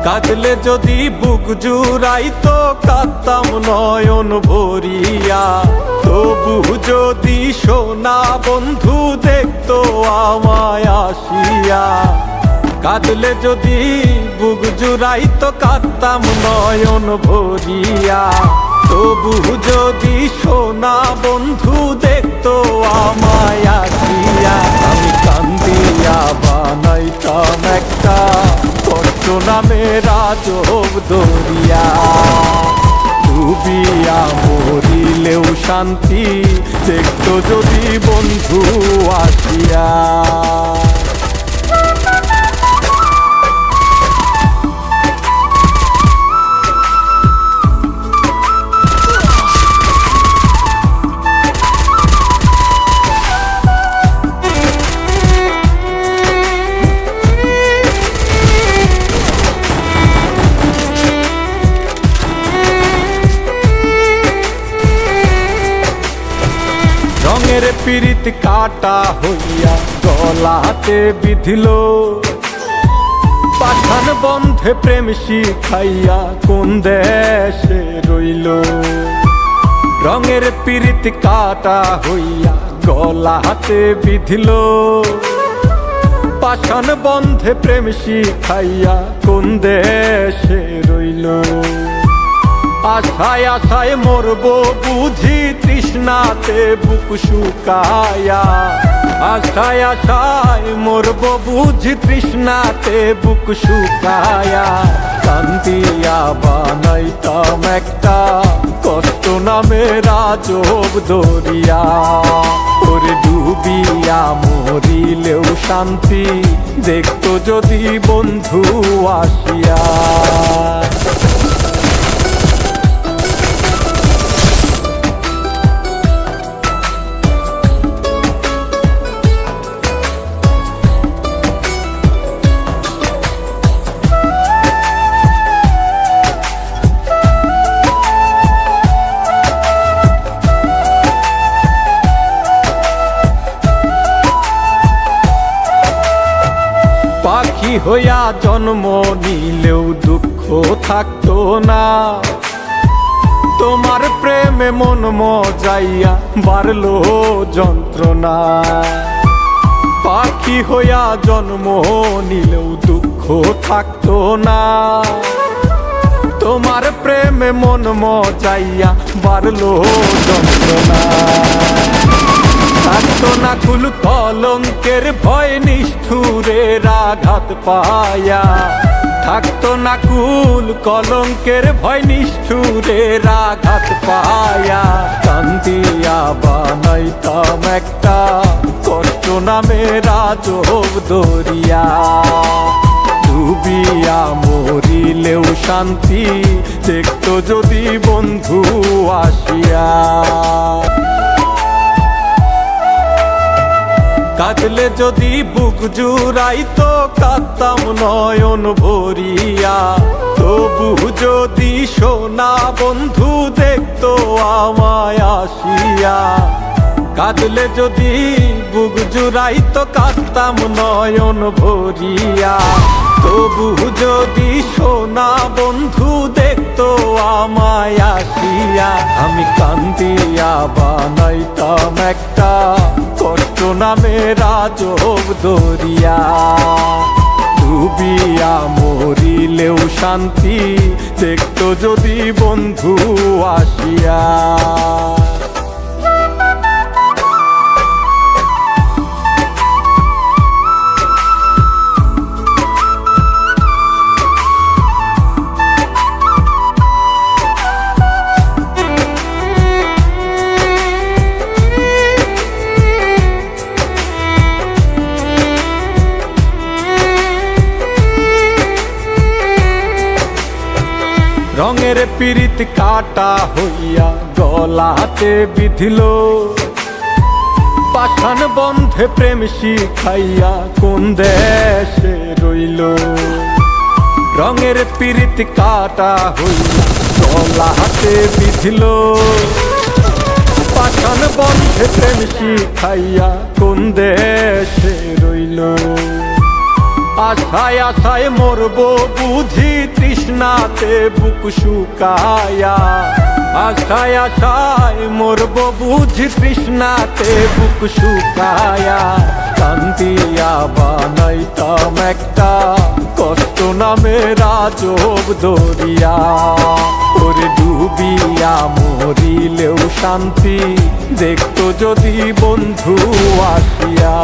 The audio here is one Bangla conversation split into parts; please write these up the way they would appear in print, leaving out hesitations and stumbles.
কাঁদলে যদি বুক জুড়াইতো কাঁদতাম নয়ন ভরিয়া, তবু যদি সোনা বন্ধু দেখতো আমায় আসিয়া। কাঁদলে যদি বুক জুড়াইতো কাঁদতাম নয়ন ভরিয়া, তবু যদি সোনা বন্ধু দেখতো আমায় আসিয়া। আমি কান্দিয়া বানাইতাম একটা কষ্ট নামের আজব দরিয়া, ডুবিয়া মরিলেও শান্তি দেখতো যদি বন্ধু আসিয়া। রঙের পিরিত কাটা হইয়া গলাতে বিধিল, পাঠান বন্ধে প্রেম শিখাইয়া কোন দেশে রইল। রঙের পিরিত কাটা হইয়া গলাতে বিধিল, পাঠান বন্ধে প্রেম শিখাইয়া কোন দেশে রইল। আশায় আশায় মরবো বুঝি তৃষ্ণাতে বুক শুকায়া, আশায় আশায় মরবো বুঝি তৃষ্ণাতে বুক শুকায়া। কান্দিয়া বানাইতাম একটা কষ্ট নামের আজব দরিয়া, ওরে ডুবিয়া মরিলেও শান্তি দেখতো যদি বন্ধু আসিয়া। পাখি হইয়া জন্ম নিলেও দুঃখ থাকতো না, তোমার প্রেমে মন মজাইয়া বাড়লো যন্ত্রণা। পাখি হইয়া জন্ম নিলেও দুঃখ থাকতো না, তোমার প্রেমে মন মজাইয়া বাড়লো যন্ত্রণা। থাকতো না কুল কলঙ্কের ভয় নিষ্ঠুরের আঘাত পায়া, থাকতো না কুল কলঙ্কের ভয় নিষ্ঠুরের আঘাত পায়া। কান্দিয়া বানাইতাম একটা কষ্ট নামের আজব দরিয়া, ডুবিয়া মরিলেও শান্তি দেখতো যদি বন্ধু আসিয়া। কাঁদলে যদি বুক জুড়াইতো কাঁদতাম নয়ন ভরিয়া, তবু যদি সোনা বন্ধু দেখতো আমায় আসিয়া। কাঁদলে যদি বুক জুড়াইতো কাঁদতাম নয়ন ভরিয়া, তবু যদি সোনা বন্ধু দেখতো আমায় আসিয়া। আমি কান্দিয়া বানাইতাম একটা কষ্ট নামের আজব দরিয়া, ডুবিয়া মরিলেও শান্তি দেখতো যদি বন্ধু আসিয়া। রঙের পিরিত কাটা হইয়া গলাতে বিধিল, পাঠান বন্ধে প্রেম শিখাইয়া কোন দেশে রইল। রঙের পিরিত কাটা হইয়া গলাতে বিধিল, পাঠান বন্ধে প্রেম শিখাইয়া কোন দেশে রইল। আশায় আশায় মরব বুঝি তৃষ্ণাতে বুক শুকায়া, আশায় আশায় মরব বুঝি তৃষ্ণাতে বুক শুকায়া। কান্দিয়া বানাইতাম একটা কষ্ট নামে রাজব দরিয়া, ওরে ডুবিয়া মরিলেও শান্তি দেখতো যদি বন্ধু আসিয়া।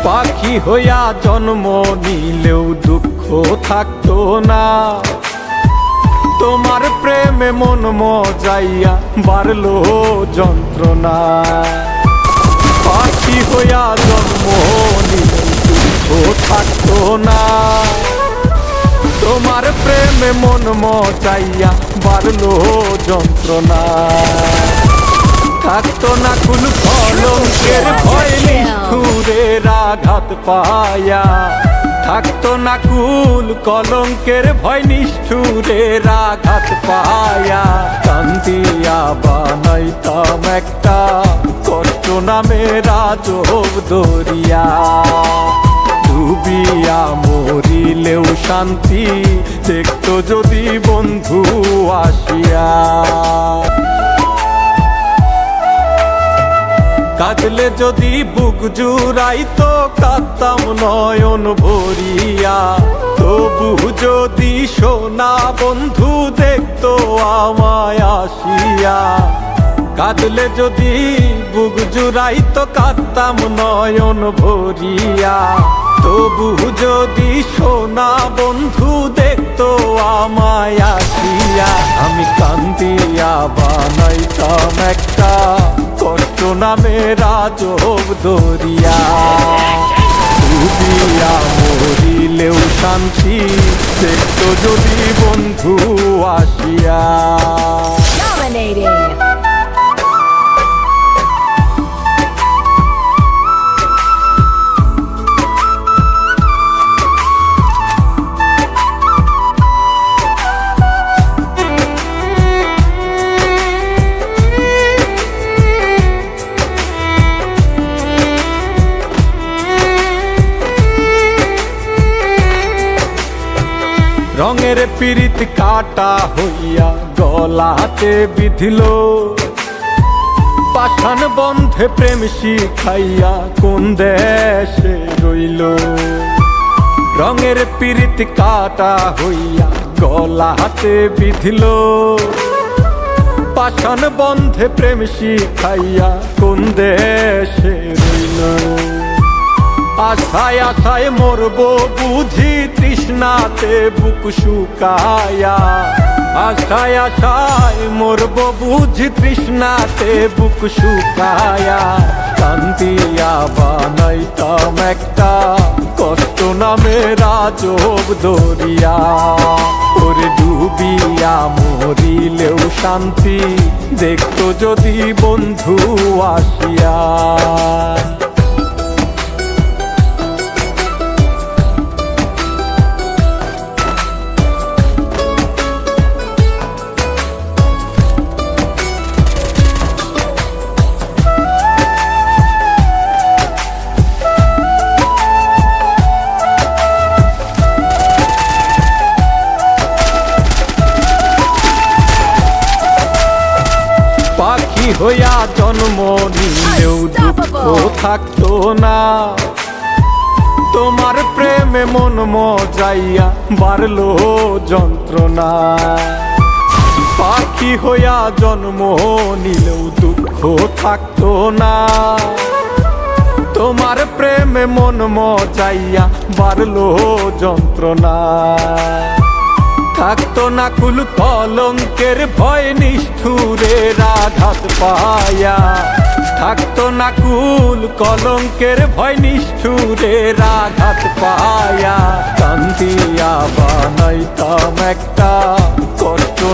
পাখি হইয়া জন্ম নিলেও দুঃখ থাকতো না, তোমার প্রেমে মন মজাইয়া বাড়লো যন্ত্রণা। পাখি হইয়া জন্ম নিলেও দুঃখ থাকতো না, তোমার প্রেমে মন মজাইয়া বাড়লো যন্ত্রণা। থাকতো না কুল কলঙ্কের ভয় নিষ্ঠুরের আঘাত পায়া, থাকতো না কুল কলঙ্কের ভয় নিষ্ঠুরের আঘাত পায়া। কান্দিয়া বানাইতাম একটা কষ্ট নামে রাজব দরিয়া, ডুবিয়া মরিলেও শান্তি দেখতো যদি বন্ধু আসিয়া। কাঁদলে যদি বুক জুড়াইতো কাঁদতাম নয়ন ভরিয়া, তবু যদি সোনা বন্ধু দেখতো আমায় আসিয়া। কাঁদলে যদি বুক জুড়াইতো কাঁদতাম নয়ন ভরিয়া, তবু যদি সোনা বন্ধু দেখতো আমায় আসিয়া। আমি কান্দিয়া বানাইতাম একটা কষ্ট নামে রাজব দরিয়া, ডুবিয়া মরিলেও শান্তি দেখতো যদি বন্ধু আসিয়া। রঙের পীড়িত কাটা হইয়া গলাতে বিধিল, পাষাণ বন্ধে প্রেম শিখাইয়া কোন দেশে রইল। রঙের পীড়িত কাটা হইয়া গলাতে বিধিল, পাষাণ বন্ধে প্রেম শিখাইয়া কোন দেশে রইল। আশায় আশায় মরব বুঝি তৃষ্ণাতে বুক শুকায়া, আশায় আশায় মরব বুঝি তৃষ্ণাতে বুক শুকায়া। কান্দিয়া বানাইতাম একটা কষ্ট নামে রাজব দরিয়া, ওরে ডুবিয়া মরিলেও শান্তি দেখতো যদি বন্ধু আসিয়া। পাখি হইয়া জন্ম নিলেও দুঃখ থাকতো না, তোমার প্রেমে মন মজাইয়া বাড়লো যন্ত্রণা। পাখি হইয়া জন্ম নিলেও দুঃখ থাকতো না, তোমার প্রেমে মন মজাইয়া বাড়লো যন্ত্রণা। থাকতো না কুল কলঙ্কের ভয় নিষ্ঠুরের আঘাত পায়া, থাকতো না কুল কলঙ্কের ভয় নিষ্ঠুরের আঘাত পায়া। কান্দিয়া বানাইতাম একটা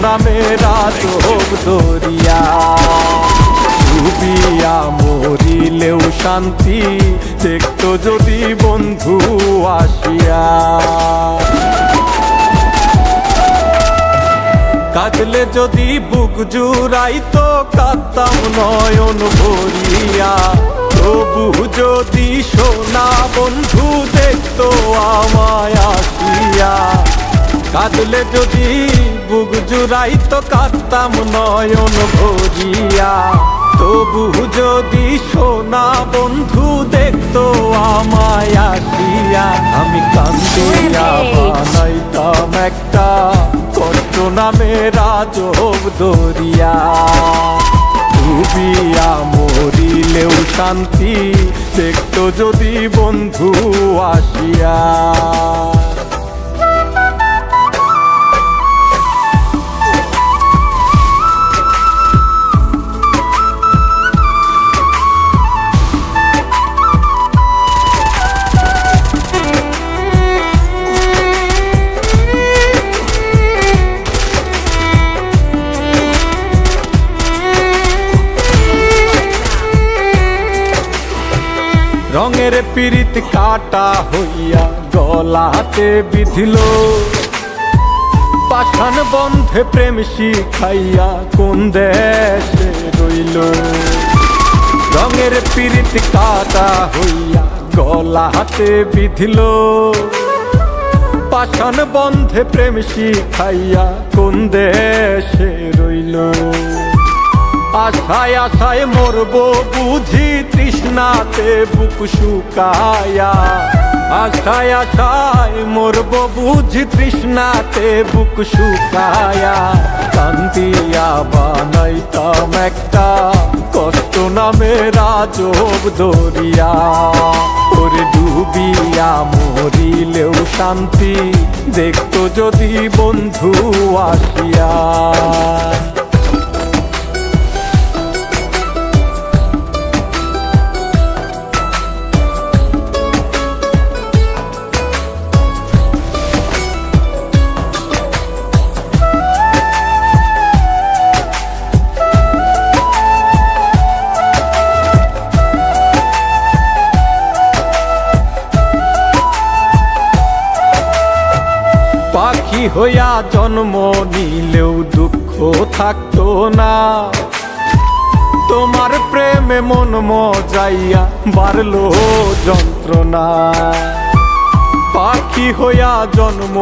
নামে রাজব দরিয়া। ডুবিয়া মরিলেও শান্তি দেখতো যদি বন্ধু আসিয়া। কাঁদলে যদি বুক জুড়াইতো কাঁদতাম নয়ন ভরিয়া। তবু যদি সোনা বন্ধু দেখতো আমায় আসিয়া। কাঁদলে যদি বুক জুড়াইতো কাঁদতাম নয়ন ভরিয়া। তবু যদি সোনা বন্ধু দেখতো আমায় আসিয়া। আমি কান্দিয়া বানাইতাম একটা কষ্ট নামে রাজব দরিয়া। ডুবিয়া মরিলেও শান্তি দেখতো যদি বন্ধু আসিয়া। রঙের পিরিত কাটা হইয়া গলাতে বিধিল। পাষাণ বন্ধে প্রেম শিখাইয়া কোন দেশে রইল। রঙের পিরিত কাটা হইয়া গলাতে বিধিল। পাষাণ বন্ধে প্রেম শিখাইয়া কোন দেশে রইল। আশায় আশায় মরবো বুঝি তৃষ্ণাতে বুক শুকায়া। আশায় আশায় মরবো বুঝি তৃষ্ণাতে বুক শুকায়া। কান্দিয়া বানাইতাম একটা কষ্ট নামে রাজব দরিয়া। ওরে ডুবিয়া মরিলেও শান্তি দেখতো যদি বন্ধু আসিয়া। পাখি হইয়া জন্ম নিলেও দুঃখ থাকতো না। তোমার প্রেমে মন মজাইয়া বাড়লো যন্ত্রণা। পাখি হইয়া জন্ম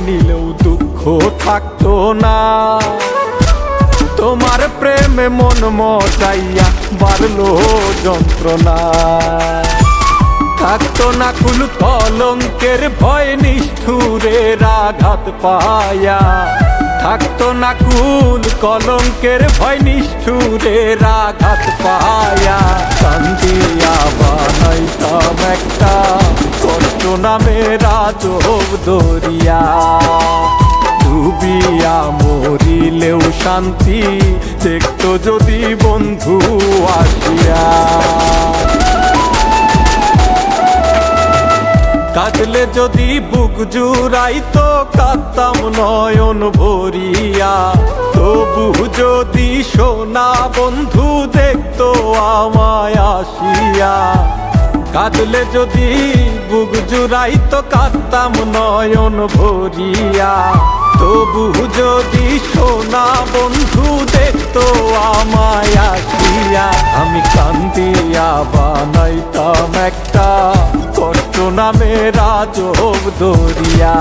নিলেও দুঃখ থাকতো না। তোমার প্রেমে মন মজাইয়া বাড়লো যন্ত্রণা। থাকতো না কুল কলঙ্কের ভয় নিষ্ঠুরের আঘাত পায়া। থাকতো না কুল কলঙ্কের ভয় নিষ্ঠুরের আঘাত পায়া। কান্দিয়া বানাইতাম একটা কষ্ট নামে রাজব দরিয়া। ডুবিয়া মরিলেও শান্তি দেখতো যদি বন্ধু আসিয়া। কাঁদলে যদি বুক জুড়াইতো কাঁদতাম নয়ন ভরিয়া। তবু যদি সোনা বন্ধু দেখতো আমায় আসিয়া। কাঁদলে যদি বুক জুড়াইতো কাঁদতাম নয়ন ভরিয়া। তবু যদি সোনা বন্ধু দেখতো আমায় আসিয়া। আমি কান্দিয়া বানাইতাম একটা কষ্ট নামে রাজব দরিয়া।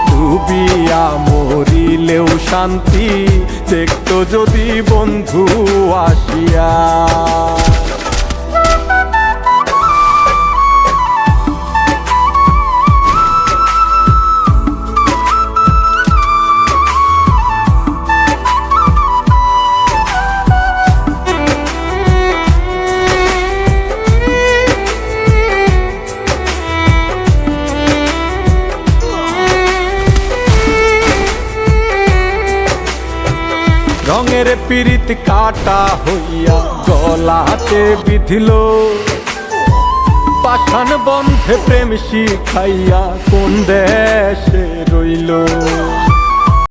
ডুবিয়া মরিলেও শান্তি দেখতো যদি বন্ধু আসিয়া। রঙের পিরিত কাটা হইয়া গলাতে বিধিল। পাষাণ বন্ধে প্রেম শিখাইয়া কোন দেশে রইল।